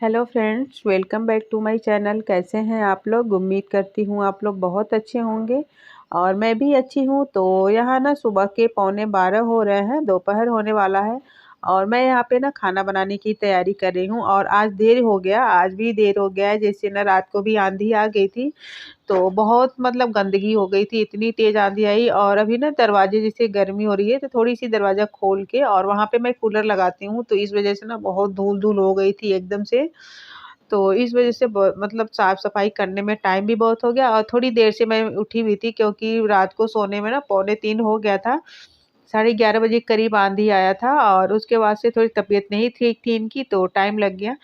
Hello friends, welcome back to my channel. कैसे हैं आप लोग? उम्मीद करती हूँ आप लोग बहुत अच्छे होंगे और मैं भी अच्छी हूँ। तो यहाँ ना सुबह के 11:45 हो रहे हैं, दोपहर होने वाला है और मैं यहाँ पे ना खाना बनाने की तैयारी कर रही हूँ। और आज देर हो गया, आज भी देर हो गया है। जैसे ना रात को भी आंधी आ गई थी तो बहुत मतलब गंदगी हो गई थी, इतनी तेज आंधी आई। और अभी ना दरवाजे, जैसे गर्मी हो रही है तो थोड़ी सी दरवाजा खोल के, और वहाँ पे मैं कूलर लगाती हूँ तो इस वजह से ना बहुत धूल धूल हो गई थी एकदम से। तो इस वजह से मतलब साफ सफाई करने में टाइम भी बहुत हो गया और थोड़ी देर से मैं उठी हुई थी, क्योंकि रात को सोने में ना 2:45 हो गया था। 11:30 बजे के करीब आंधी आया था और उसके बाद से थोड़ी तबीयत नहीं ठीक थी इनकी, तो टाइम लग गया।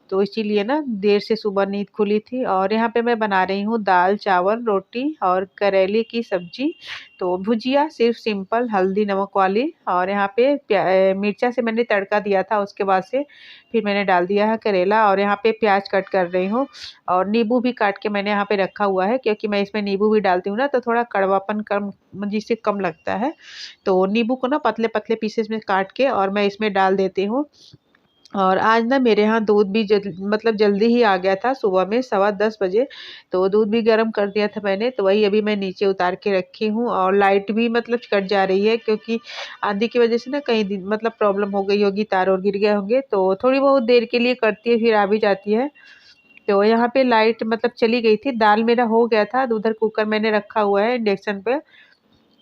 तो इसीलिए ना देर से सुबह नींद खुली थी। और यहाँ पे मैं बना रही हूँ दाल चावल रोटी और करेले की सब्जी। तो भुजिया सिर्फ सिंपल हल्दी नमक वाली। और यहाँ पे मिर्चा से मैंने तड़का दिया था, उसके बाद से फिर मैंने डाल दिया है करेला। और यहाँ पे प्याज कट कर रही हूँ और नींबू भी काट के मैंने यहाँ पे रखा हुआ है, क्योंकि मैं इसमें नींबू भी डालती हूँ ना तो थोड़ा कड़वापन कम, जिससे कम लगता है। तो नींबू को ना पतले पतले पीसेस में काट के और मैं इसमें डाल देती हूँ। और आज ना मेरे यहाँ दूध भी मतलब जल्दी ही आ गया था, सुबह में 10:15 बजे। तो दूध भी गर्म कर दिया था मैंने, तो वही अभी मैं नीचे उतार के रखी हूँ। और लाइट भी मतलब कट जा रही है, क्योंकि आंधी की वजह से ना कहीं दिन मतलब प्रॉब्लम हो गई होगी, तार और गिर गए होंगे। तो थोड़ी बहुत देर के लिए करती है, फिर आ भी जाती है। तो यहाँ पे लाइट मतलब चली गई थी। दाल मेरा हो गया था, उधर कुकर मैंने रखा हुआ है इंडक्शन पे।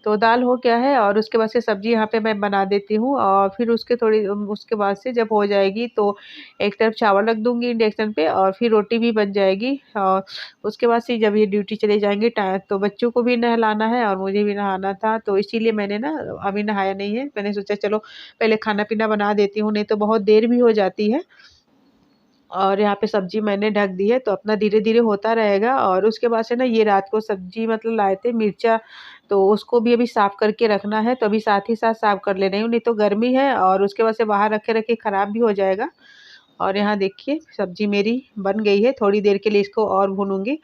तो दाल हो गया है और उसके बाद से सब्जी यहाँ पे मैं बना देती हूँ। और फिर उसके बाद से जब हो जाएगी तो एक तरफ चावल रख दूंगी इंडक्शन पे और फिर रोटी भी बन जाएगी। और उसके बाद से जब ये ड्यूटी चले जाएंगे टाइम, तो बच्चों को भी नहलाना है और मुझे भी नहाना था, तो इसीलिए मैंने ना अभी नहाया नहीं है। मैंने सोचा चलो पहले खाना पीना बना देती हूँ, नहीं तो बहुत देर भी हो जाती है। और यहाँ पे सब्जी मैंने ढक दी है, तो अपना धीरे-धीरे होता रहेगा। और उसके बाद से ना ये रात को सब्जी मतलब लाए थे मिर्चा, तो उसको भी अभी साफ़ करके रखना है, तो अभी साथ ही साथ साफ़ कर ले रही हूँ, नहीं तो गर्मी है और उसके बाद से बाहर रखे-रखे खराब भी हो जाएगा। और यहाँ देखिए सब्जी मेरी बन गई है, थोड़ी देर के लिए इसको और भूनूँगी।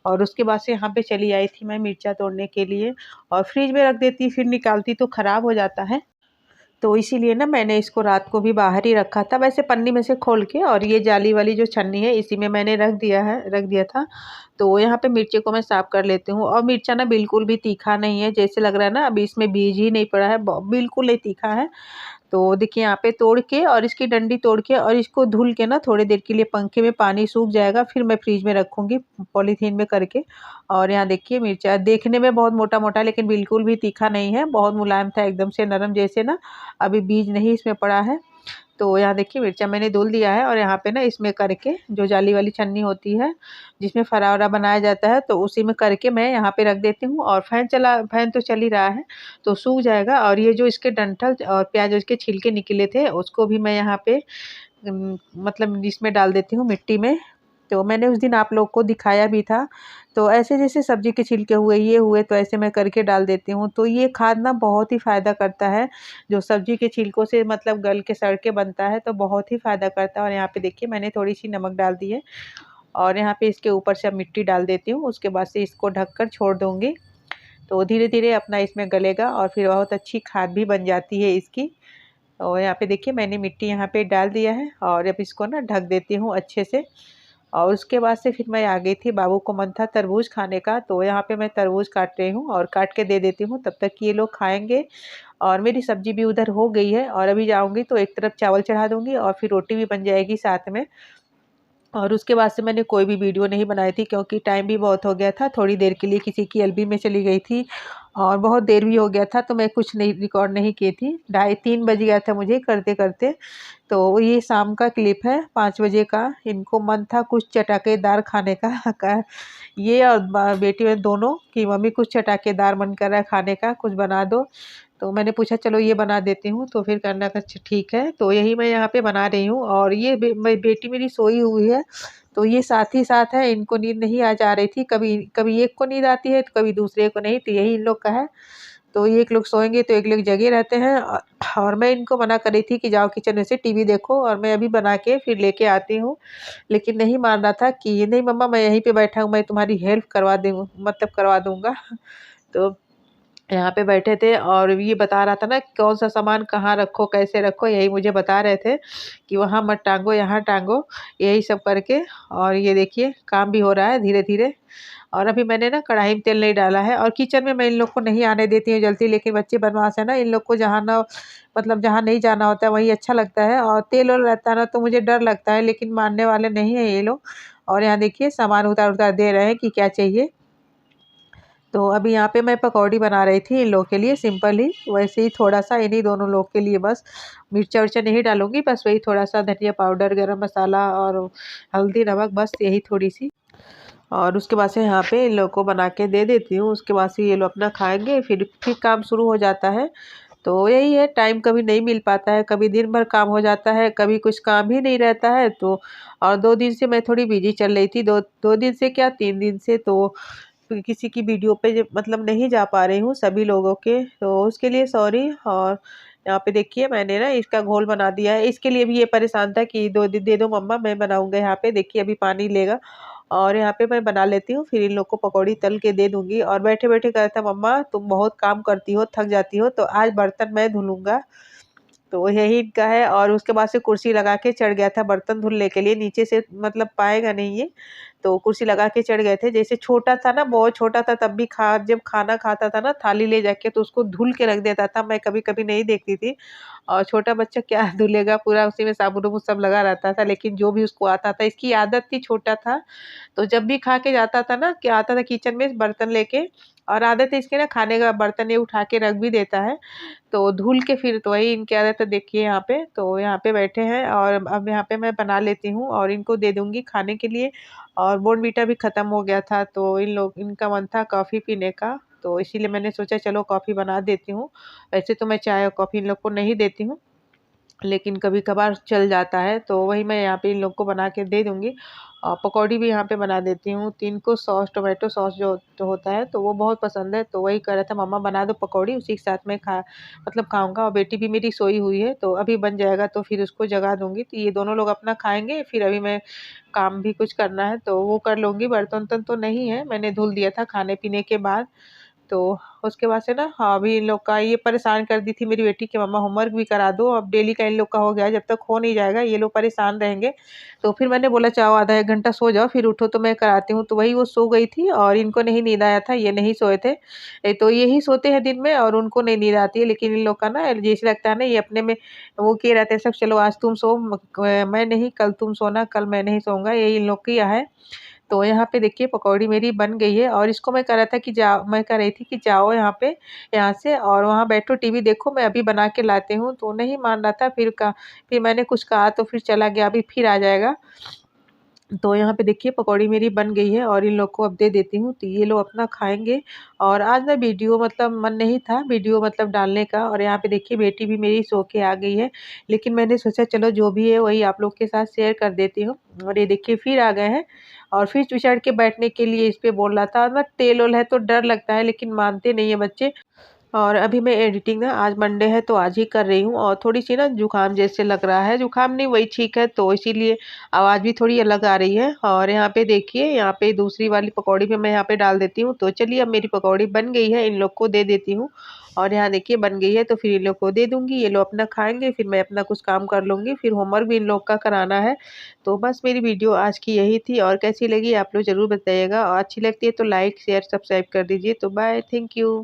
और उसके बाद से यहाँ पे चली आई थी मैं मिर्चा तोड़ने के लिए, और फ्रिज में रख देती फिर निकालती तो खराब हो जाता है। तो इसीलिए ना मैंने इसको रात को भी बाहर ही रखा था, वैसे पन्नी में से खोल के। और ये जाली वाली जो छन्नी है इसी में मैंने रख दिया था। तो यहाँ पे मिर्ची को मैं साफ कर लेती हूँ। और मिर्चा ना बिल्कुल भी तीखा नहीं है, जैसे लग रहा है ना अभी इसमें बीज ही नहीं पड़ा है, बिल्कुल नहीं तीखा है। तो देखिए यहाँ पे तोड़ के और इसकी डंडी तोड़ के और इसको धुल के ना थोड़ी देर के लिए पंखे में पानी सूख जाएगा, फिर मैं फ्रिज में रखूँगी पॉलीथीन में करके। और यहाँ देखिए मिर्चा देखने में बहुत मोटा-मोटा है, लेकिन बिल्कुल भी तीखा नहीं है, बहुत मुलायम था, एकदम से नरम, जैसे ना अभी बीज नहीं इसमें पड़ा है। तो यहाँ देखिए मिर्चा मैंने धुल दिया है और यहाँ पे ना इसमें करके जो जाली वाली छन्नी होती है, जिसमें फरावरा बनाया जाता है, तो उसी में करके मैं यहाँ पे रख देती हूँ। और फैन तो चल ही रहा है, तो सूख जाएगा। और ये जो इसके डंठल और प्याज उसके छिलके निकले थे, उसको भी मैं यहाँ पे मतलब इसमें डाल देती हूँ मिट्टी में। तो मैंने उस दिन आप लोग को दिखाया भी था। तो ऐसे जैसे सब्जी के छिलके हुए, ये हुए, तो ऐसे मैं करके डाल देती हूँ। तो ये खाद ना बहुत ही फ़ायदा करता है, जो सब्जी के छिलकों से मतलब गल के सड़ के बनता है, तो बहुत ही फ़ायदा करता है। और यहाँ पे देखिए मैंने थोड़ी-सी नमक डाल दी है और यहाँ पे इसके ऊपर से अब मिट्टी डाल देती हूँ। उसके बाद से इसको ढक कर छोड़ दूँगी। तो धीरे-धीरे अपना इसमें गलेगा और फिर बहुत अच्छी खाद भी बन जाती है इसकी। और यहाँ पे देखिए मैंने मिट्टी यहाँ पे डाल दिया है और अब इसको ना ढक देती हूँ अच्छे से। और उसके बाद से फिर मैं आ गई थी, बाबू को मन था तरबूज खाने का, तो यहाँ पे मैं तरबूज काट रही हूँ और काट के दे देती हूँ, तब तक ये लोग खाएँगे। और मेरी सब्जी भी उधर हो गई है और अभी जाऊँगी तो एक तरफ चावल चढ़ा दूँगी और फिर रोटी भी बन जाएगी साथ में। और उसके बाद से मैंने कोई भी वीडियो नहीं बनाई थी, क्योंकि टाइम भी बहुत हो गया था। थोड़ी देर के लिए किसी की एलबी में चली गई थी और बहुत देर भी हो गया था, तो मैं कुछ नहीं रिकॉर्ड नहीं की थी। 2:30-3 बज गया था मुझे करते-करते। तो ये शाम का क्लिप है 5 बजे का। इनको मन था कुछ चटाकेदार खाने का ये और बेटी में दोनों कि मम्मी कुछ चटाकेदार मन कर रहा है खाने का, कुछ बना दो। तो मैंने पूछा चलो ये बना देती हूँ, तो फिर कहने लगा अच्छा ठीक है। तो यही मैं यहाँ पे बना रही हूँ। और ये बेटी मेरी सोई हुई है, तो ये साथ ही साथ है, इनको नींद नहीं आ जा रही थी। कभी कभी एक को नींद आती है तो कभी दूसरे को नहीं, तो यही इन लोग का है। तो ये एक लोग सोएंगे तो एक लोग जगे रहते हैं। और मैं इनको मना कर रही थी कि जाओ किचन में से टीवी देखो और मैं अभी बना के फिर लेके आती हूँ, लेकिन नहीं मान रहा था कि नहीं मम्मा मैं यहीं पे बैठा हूँ, मैं तुम्हारी हेल्प करवा दूँ मतलब करवा दूंगा। तो यहाँ पे बैठे थे और ये बता रहा था ना कौन सा सामान कहाँ रखो, कैसे रखो, यही मुझे बता रहे थे कि वहाँ मत टांगो, यहाँ टांगो, यही सब करके। और ये देखिए काम भी हो रहा है धीरे-धीरे। और अभी मैंने ना कढ़ाई में तेल नहीं डाला है और किचन में मैं इन लोग को नहीं आने देती हूँ जल्दी, लेकिन बच्चे बदमाश है ना, इन लोग को जहाँ ना मतलब जहाँ नहीं जाना होता है वहीं अच्छा लगता है, और तेल-वेल रहता है ना तो मुझे डर लगता है, लेकिन मानने वाले नहीं हैं ये लोग। और यहाँ देखिए सामान उतार-उतार दे रहे हैं कि क्या चाहिए। तो अभी यहाँ पे मैं पकौड़ी बना रही थी इन लोग के लिए सिंपल ही, वैसे ही थोड़ा-सा इन्हीं दोनों लोग के लिए बस। मिर्चा-विर्चा नहीं डालूँगी, बस वही थोड़ा-सा धनिया पाउडर, गरम मसाला और हल्दी, नमक, बस यही थोड़ी-सी। और उसके बाद से यहाँ पे इन लोग को बना के दे देती हूँ। उसके बाद से ये लोग अपना खाएँगे, फिर काम शुरू हो जाता है। तो यही है, टाइम कभी नहीं मिल पाता है, कभी दिन भर काम हो जाता है, कभी कुछ काम ही नहीं रहता है। तो और 2 दिन से मैं थोड़ी बिज़ी चल रही थी, 2 दिन से क्या 3 दिन से, तो किसी की वीडियो पे मतलब नहीं जा पा रही हूँ सभी लोगों के, तो उसके लिए सॉरी। और यहाँ पे देखिए मैंने ना इसका घोल बना दिया है, इसके लिए भी ये परेशान था कि दे दो मम्मा, मैं बनाऊँगा। यहाँ पे देखिए अभी पानी लेगा और यहाँ पे मैं बना लेती हूँ, फिर इन लोग को पकौड़ी तल के दे दूँगी। और बैठे-बैठे कहा था, मम्मा तुम बहुत काम करती हो, थक जाती हो, तो आज बर्तन मैं धुलूँगा। तो यही इनका है। और उसके बाद से कुर्सी लगा के चढ़ गया था बर्तन धुलने के लिए, नीचे से मतलब पाएगा नहीं ये, तो कुर्सी लगा के चढ़ गए थे। जैसे छोटा था ना, बहुत छोटा था, तब भी जब खाना खाता था ना थाली ले जाके, तो उसको धुल के रख देता था, मैं कभी-कभी नहीं देखती थी। और छोटा बच्चा क्या धुलेगा, पूरा उसी में साबुन-वाबुन सब लगा रहता था, लेकिन जो भी उसको आता था, इसकी आदत थी, छोटा था, तो जब भी खा के जाता था ना, क्या आता था किचन में बर्तन लेके, और आदत है इसकी ना खाने का बर्तन ये उठा के रख भी देता है। तो धुल के फिर तो वही इनकी आदत है, देखिए यहाँ पे, तो यहाँ पे बैठे हैं और अब यहाँ पे मैं बना लेती हूँ और इनको दे दूँगी खाने के लिए। और बॉर्नवीटा भी ख़त्म हो गया था, तो इनका मन था कॉफ़ी पीने का, तो इसीलिए मैंने सोचा चलो कॉफ़ी बना देती हूँ। वैसे तो मैं चाय और कॉफ़ी इन लोग को नहीं देती हूँ, लेकिन कभी-कभार चल जाता है, तो वही मैं यहाँ पे इन लोग को बना के दे दूँगी। और पकौड़ी भी यहाँ पे बना देती हूँ। तो इनको सॉस, टोमेटो सॉस जो होता है, तो वो बहुत पसंद है, तो वही कह रहा था मम्मा बना दो पकौड़ी, उसी के साथ में मतलब खाऊँगा। और बेटी भी मेरी सोई हुई है, तो अभी बन जाएगा तो फिर उसको जगा दूँगी। तो ये दोनों लोग अपना खाएँगे, फिर अभी मैं काम भी कुछ करना है, तो वो कर लूँगी। बर्तन-वर्तन तो नहीं है, मैंने धुल दिया था खाने-पीने के बाद। तो उसके बाद से ना हाँ, अभी इन लोग का ये परेशान कर दी थी मेरी बेटी कि मम्मा होमवर्क भी करा दो, अब डेली का इन लोग का हो गया है, जब तक हो नहीं जाएगा ये लोग परेशान रहेंगे। तो फिर मैंने बोला जाओ आधा 1 घंटा सो जाओ, फिर उठो तो मैं कराती हूँ। तो वही वो सो गई थी और इनको नहीं नींद आया था, ये नहीं सोए थे। तो यही सोते हैं दिन में और उनको नहीं नींद आती है, लेकिन इन लोग का ना जैसे लगता है ना ये अपने में वो किए रहते हैं सब, चलो आज तुम सो, मैं नहीं, कल तुम सोना, कल मैं नहीं सोऊँगा, यही इन लोग किया है। तो यहाँ पे देखिए पकौड़ी मेरी बन गई है और इसको मैं कह रही थी कि जाओ यहाँ से और वहाँ बैठो टीवी देखो, मैं अभी बना के लाती हूँ, तो नहीं मान रहा था। फिर मैंने कुछ कहा तो फिर चला गया, अभी फिर आ जाएगा। तो यहाँ पे देखिए पकौड़ी मेरी बन गई है और इन लोग को अब दे देती हूँ, तो ये लोग अपना खाएँगे। और आज ना वीडियो मतलब मन नहीं था वीडियो मतलब डालने का, और यहाँ पे देखिए बेटी भी मेरी सो के आ गई है। लेकिन मैंने सोचा चलो जो भी है वही आप लोग के साथ शेयर कर देती हूँ। और ये देखिए फिर आ गए हैं और फिर चढ़ के बैठने के लिए इस पे बोल रहा था, और ना तेल-वेल है तो डर लगता है, लेकिन मानते नहीं है बच्चे। और अभी मैं एडिटिंग ना, आज मंडे है तो आज ही कर रही हूँ, और थोड़ी-सी ना जुकाम जैसे लग रहा है, जुकाम नहीं वही छींक है, तो इसीलिए आवाज़ भी थोड़ी अलग आ रही है। और यहाँ पे देखिए, यहाँ पे दूसरी वाली पकौड़ी भी मैं यहाँ पे डाल देती हूँ। तो चलिए अब मेरी पकौड़ी बन गई है, इन लोग को दे देती हूँ। और यहाँ देखिए बन गई है, तो फिर इन लोग को दे दूँगी, ये लोग अपना खाएँगे, फिर मैं अपना कुछ काम कर लूँगी, फिर होमवर्क भी इन लोग का कराना है। तो बस मेरी वीडियो आज की यही थी, और कैसी लगी आप लोग ज़रूर बताइएगा, और अच्छी लगती है तो लाइक, शेयर, सब्सक्राइब कर दीजिए। तो बाय, थैंक यू।